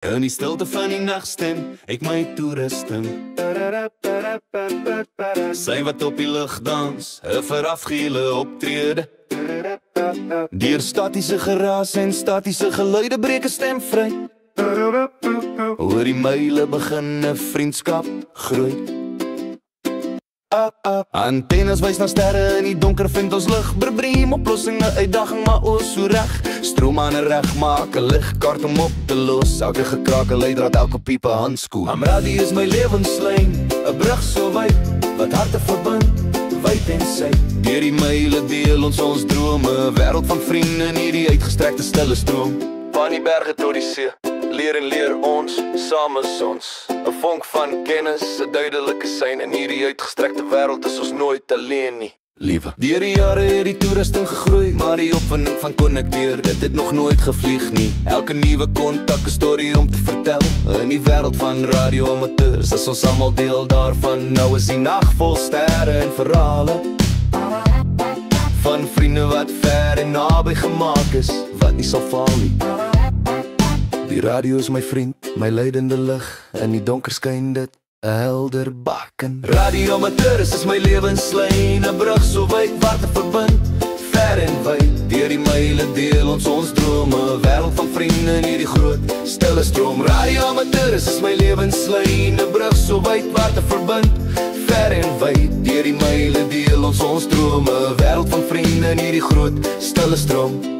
In die stilte van die nachtstem, ek my toerusting. Sy wat op die lug dans, 'n verafgeele optrede. Deur statiese geraas en statiese geluide breek 'n stem vry. Oor die myle begin 'n vriendskap groei. Antennes wys na sterre in die donker, vind ons lig. Briem oplossing, 'n uitdaging, maar o so reg. Stroom aan 'n reg maak 'n ligkaart om op te los. Elke gekraak 'n leidraad, elke piep 'n handskoen. Amradi is my lewenslyn, 'n brug so wyd wat harte verbind, wyd en sy. Deur die myle deel ons drome, wêreld van vriende in hierdie uitgestrekte stille stroom. Van die berge tot die see, leer ons, saam is ons. 'n vonk van kennis, 'n duidelike sein. In hierdie uitgestrekte wêreld is ons nooit alleen nie, liewe. Deur die jare het die toerusting gegroei, maar die opwinding van konnekteer, dit het nog nooit gevlieg nie. Elke nuwe kontak 'n storie om te vertel. In die wêreld van radioamateurs is ons almal deel daarvan. Nou is die nag vol sterre en verhale van vriende wat ver en naby gemaak is, wat nie sal val nie. Die radio is my vriend, my leidende lig. In die donker skyn dit 'n helder baken. Radioamateurs is my lewenslyn, 'n brug so wyd wat te verbind, ver en wyd. Deur die myle deel ons drome, wêreld van vriende in hierdie groot stille stroom. Radioamateurs is my lewenslyn, 'n brug so wyd wat te verbind, ver en wyd. Deur die myle deel ons drome, wêreld van vriende in hierdie groot stille stroom.